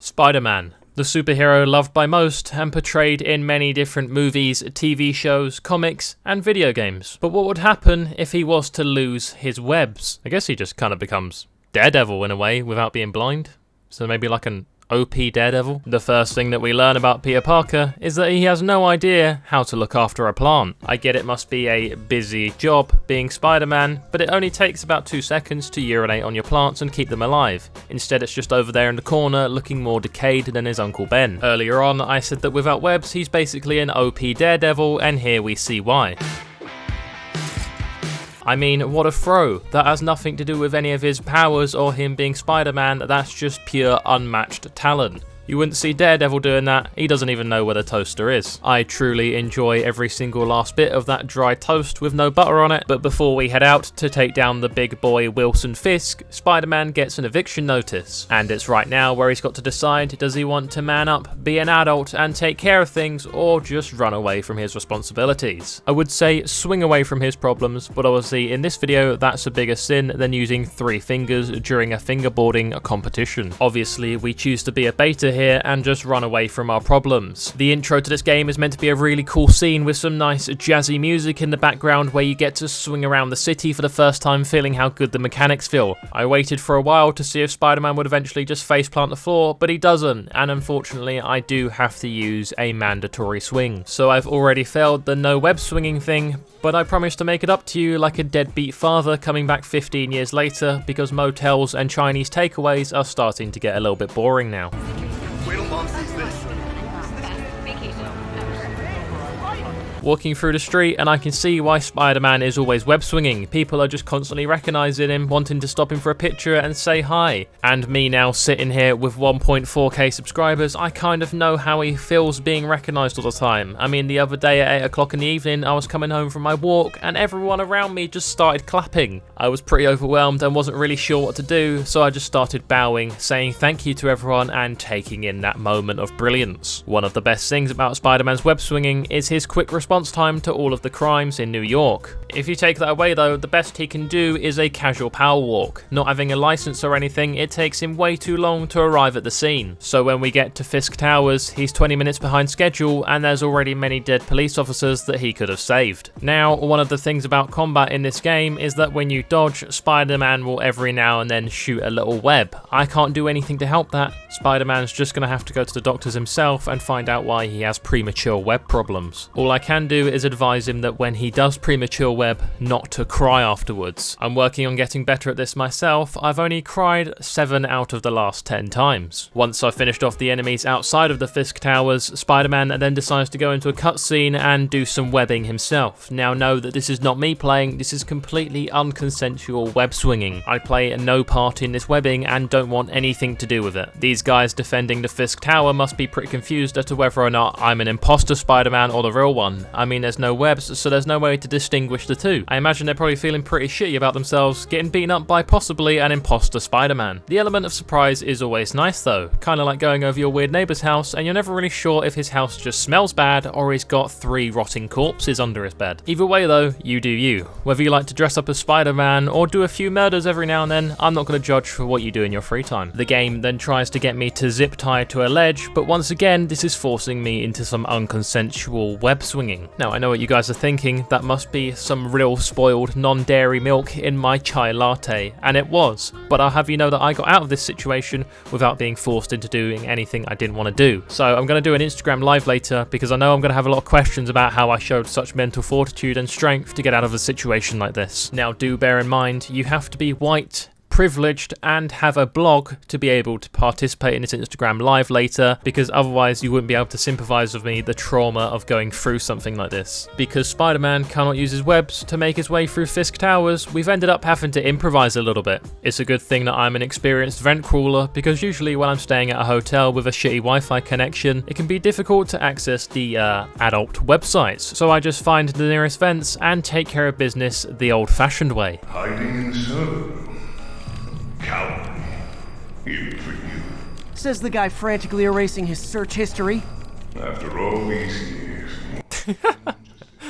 Spider-Man, the superhero loved by most and portrayed in many different movies, TV shows, comics, and video games. But what would happen if he was to lose his webs? I guess he just kind of becomes Daredevil in a way without being blind. So maybe like an OP Daredevil. The first thing that we learn about Peter Parker is that he has no idea how to look after a plant. I get it must be a busy job being Spider-Man, but it only takes about 2 seconds to urinate on your plants and keep them alive. Instead it's just over there in the corner looking more decayed than his Uncle Ben. Earlier on I said that without webs he's basically an OP Daredevil, and here we see why. I mean, what a throw. That has nothing to do with any of his powers or him being Spider-Man, that's just pure unmatched talent. You wouldn't see Daredevil doing that, he doesn't even know where the toaster is. I truly enjoy every single last bit of that dry toast with no butter on it, but before we head out to take down the big boy Wilson Fisk, Spider-Man gets an eviction notice. And it's right now where he's got to decide, does he want to man up, be an adult and take care of things, or just run away from his responsibilities? I would say swing away from his problems, but obviously in this video that's a bigger sin than using 3 fingers during a fingerboarding competition. Obviously we choose to be a beta here and just run away from our problems. The intro to this game is meant to be a really cool scene with some nice jazzy music in the background where you get to swing around the city for the first time, feeling how good the mechanics feel. I waited for a while to see if Spider-Man would eventually just faceplant the floor, but he doesn't, and unfortunately I do have to use a mandatory swing. So I've already failed the no web swinging thing, but I promise to make it up to you like a deadbeat father coming back 15 years later, because motels and Chinese takeaways are starting to get a little bit boring now. Wait till Mom sees this. Walking through the street and I can see why Spider-Man is always web swinging. People are just constantly recognizing him, wanting to stop him for a picture and say hi. And me now sitting here with 1.4k subscribers, I kind of know how he feels being recognized all the time. I mean, the other day at 8 o'clock in the evening, I was coming home from my walk and everyone around me just started clapping. I was pretty overwhelmed and wasn't really sure what to do, so I just started bowing, saying thank you to everyone and taking in that moment of brilliance. One of the best things about Spider-Man's web swinging is his quick response time to all of the crimes in New York. If you take that away though, the best he can do is a casual power walk. Not having a license or anything, it takes him way too long to arrive at the scene. So when we get to Fisk Towers, he's 20 minutes behind schedule and there's already many dead police officers that he could have saved. Now, one of the things about combat in this game is that when you dodge, Spider-Man will every now and then shoot a little web. I can't do anything to help that. Spider-Man's just going to have to go to the doctors himself and find out why he has premature web problems. All I can do is advise him that when he does premature web, not to cry afterwards. I'm working on getting better at this myself. I've only cried 7 out of the last 10 times. Once I've finished off the enemies outside of the Fisk Towers, Spider-Man then decides to go into a cutscene and do some webbing himself. Now know that this is not me playing, this is completely unconsensual web swinging. I play no part in this webbing and don't want anything to do with it. These guys defending the Fisk Tower must be pretty confused as to whether or not I'm an imposter Spider-Man or the real one. I mean, there's no webs, so there's no way to distinguish the two. I imagine they're probably feeling pretty shitty about themselves, getting beaten up by possibly an imposter Spider-Man. The element of surprise is always nice though, kinda like going over your weird neighbour's house and you're never really sure if his house just smells bad or he's got 3 rotting corpses under his bed. Either way though, you do you. Whether you like to dress up as Spider-Man or do a few murders every now and then, I'm not going to judge for what you do in your free time. The game then tries to get me to zip tie to a ledge, but once again this is forcing me into some unconsensual web swinging. Now I know what you guys are thinking, that must be some real spoiled non-dairy milk in my chai latte, and it was, but I'll have you know that I got out of this situation without being forced into doing anything I didn't want to do. So I'm going to do an Instagram live later because I know I'm going to have a lot of questions about how I showed such mental fortitude and strength to get out of a situation like this. Now do bear in mind, you have to be white, privileged and have a blog to be able to participate in this Instagram live later, because otherwise you wouldn't be able to sympathise with me the trauma of going through something like this. Because Spider-Man cannot use his webs to make his way through Fisk Towers, we've ended up having to improvise a little bit. It's a good thing that I'm an experienced vent crawler, because usually when I'm staying at a hotel with a shitty Wi-Fi connection, it can be difficult to access the adult websites. So I just find the nearest vents and take care of business the old-fashioned way. Hiding in so. Cowardly. Even for you. Says the guy frantically erasing his search history. After all these years.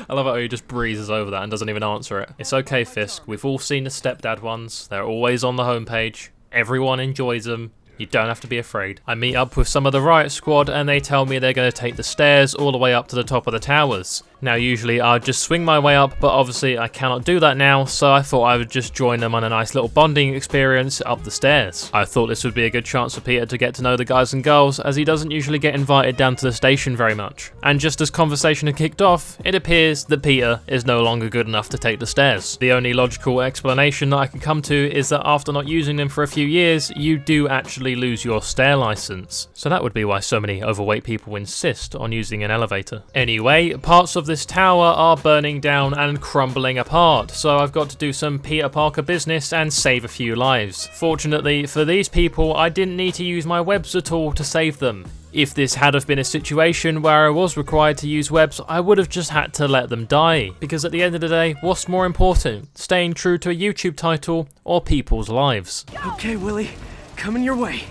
I love how he just breezes over that and doesn't even answer it. It's okay, Fisk. We've all seen the stepdad ones. They're always on the homepage. Everyone enjoys them. You don't have to be afraid. I meet up with some of the riot squad and they tell me they're going to take the stairs all the way up to the top of the towers. Now usually I'd just swing my way up, but obviously I cannot do that now, so I thought I would just join them on a nice little bonding experience up the stairs. I thought this would be a good chance for Peter to get to know the guys and girls, as he doesn't usually get invited down to the station very much. And just as conversation had kicked off, it appears that Peter is no longer good enough to take the stairs. The only logical explanation that I can come to is that after not using them for a few years, you do actually lose your stair license. So that would be why so many overweight people insist on using an elevator. Anyway, parts of this tower are burning down and crumbling apart, so I've got to do some Peter Parker business and save a few lives. Fortunately for these people, I didn't need to use my webs at all to save them. If this had have been a situation where I was required to use webs, I would have just had to let them die. Because at the end of the day, what's more important? Staying true to a YouTube title or people's lives? Okay, Willie, coming your way.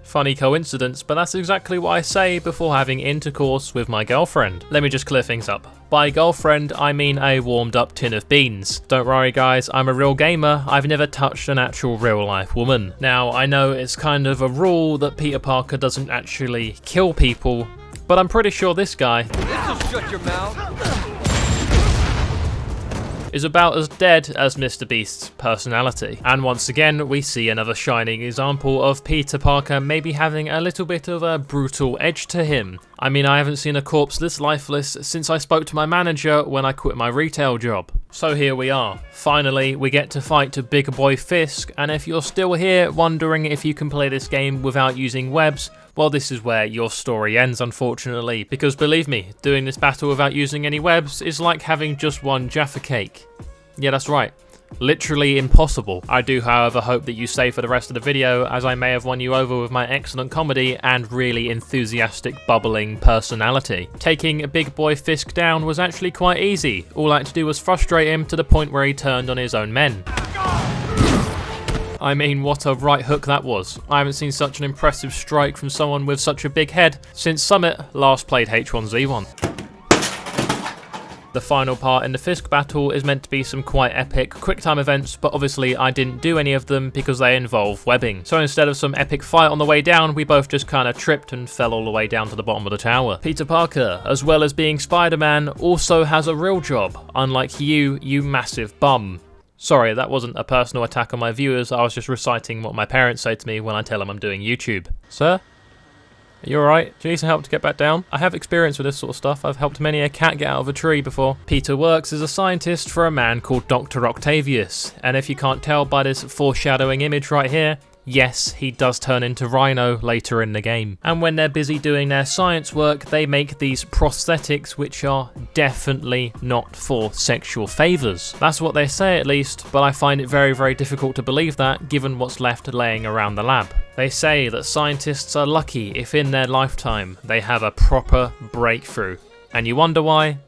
Funny coincidence, but that's exactly what I say before having intercourse with my girlfriend. Let me just clear things up. By girlfriend, I mean a warmed up tin of beans. Don't worry guys, I'm a real gamer, I've never touched an actual real life woman. Now, I know it's kind of a rule that Peter Parker doesn't actually kill people, but I'm pretty sure this guy Shut your mouth. is about as dead as Mr. Beast's personality. And once again, we see another shining example of Peter Parker maybe having a little bit of a brutal edge to him. I mean, I haven't seen a corpse this lifeless since I spoke to my manager when I quit my retail job. So here we are. Finally, we get to fight Big Boy Fisk, and if you're still here wondering if you can play this game without using webs, well, this is where your story ends, unfortunately, because believe me, doing this battle without using any webs is like having just one Jaffa cake. Yeah, that's right. Literally impossible. I do, however, hope that you stay for the rest of the video, as I may have won you over with my excellent comedy and really enthusiastic, bubbling personality. Taking Big Boy Fisk down was actually quite easy. All I had to do was frustrate him to the point where he turned on his own men. I mean, what a right hook that was. I haven't seen such an impressive strike from someone with such a big head since Summit last played H1Z1. The final part in the Fisk battle is meant to be some quite epic quick-time events, but obviously I didn't do any of them because they involve webbing. So instead of some epic fight on the way down, we both just kind of tripped and fell all the way down to the bottom of the tower. Peter Parker, as well as being Spider-Man, also has a real job, unlike you massive bum. Sorry, that wasn't a personal attack on my viewers, I was just reciting what my parents say to me when I tell them I'm doing YouTube. Sir? Are you alright? Do you need some help to get back down? I have experience with this sort of stuff. I've helped many a cat get out of a tree before. Peter works as a scientist for a man called Dr. Octavius. And if you can't tell by this foreshadowing image right here, yes, he does turn into Rhino later in the game. And when they're busy doing their science work, they make these prosthetics which are definitely not for sexual favours. That's what they say at least, but I find it very, very difficult to believe that given what's left laying around the lab. They say that scientists are lucky if in their lifetime they have a proper breakthrough. And you wonder why?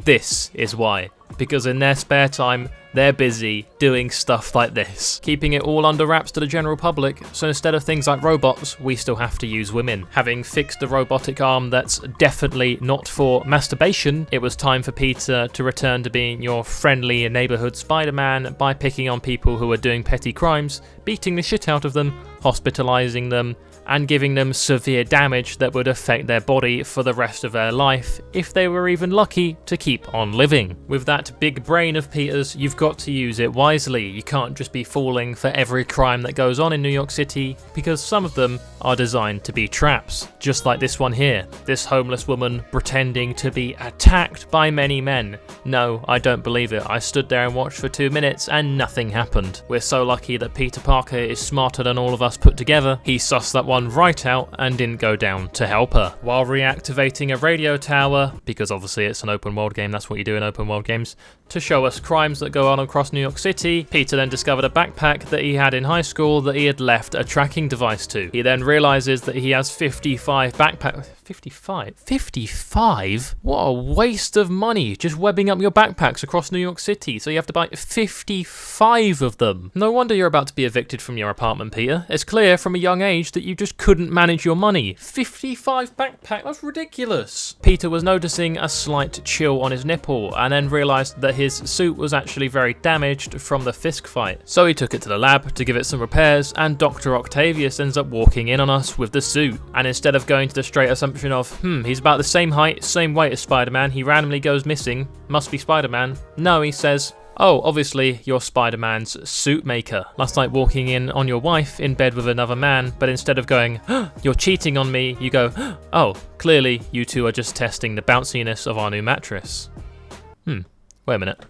This is why. Because in their spare time, they're busy doing stuff like this, keeping it all under wraps to the general public, so instead of things like robots, we still have to use women. Having fixed a robotic arm that's definitely not for masturbation, it was time for Peter to return to being your friendly neighborhood Spider-Man by picking on people who are doing petty crimes, beating the shit out of them, hospitalizing them, and giving them severe damage that would affect their body for the rest of their life if they were even lucky to keep on living. With that big brain of Peter's, you've got to use it wisely. You can't just be falling for every crime that goes on in New York City, because some of them are designed to be traps. Just like this one here, this homeless woman pretending to be attacked by many men. No, I don't believe it. I stood there and watched for 2 minutes and nothing happened. We're so lucky that Peter Parker is smarter than all of us put together. He sussed that one right out and didn't go down to help her. While reactivating a radio tower, because obviously it's an open world game, that's what you do in open world games, to show us crimes that go on across New York City, Peter then discovered a backpack that he had in high school that he had left a tracking device to. He then realizes that he has 55 backpacks. 55? 55? What a waste of money just webbing up your backpacks across New York City, so you have to buy 55 of them. No wonder you're about to be evicted from your apartment, Peter. It's clear from a young age that you just just couldn't manage your money. 55 backpack, that's ridiculous. Peter was noticing a slight chill on his nipple and then realised that his suit was actually very damaged from the Fisk fight. So he took it to the lab to give it some repairs, and Dr. Octavius ends up walking in on us with the suit. And instead of going to the straight assumption of, he's about the same height, same weight as Spider-Man, he randomly goes missing, must be Spider-Man. No, he says, oh, obviously, you're Spider-Man's suit maker. Last night walking in on your wife in bed with another man, but instead of going, you're cheating on me, you go, oh, clearly you two are just testing the bounciness of our new mattress. Wait a minute.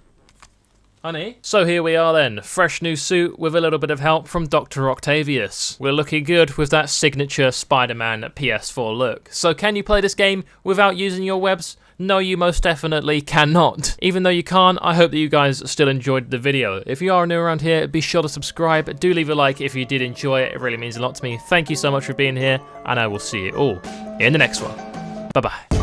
Honey? So here we are then, fresh new suit with a little bit of help from Dr. Octavius. We're looking good with that signature Spider-Man PS4 look. So can you play this game without using your webs? No, you most definitely cannot. Even though you can't, I hope that you guys still enjoyed the video. If you are new around here, be sure to subscribe. Do leave a like if you did enjoy it. It really means a lot to me. Thank you so much for being here, and I will see you all in the next one. Bye-bye.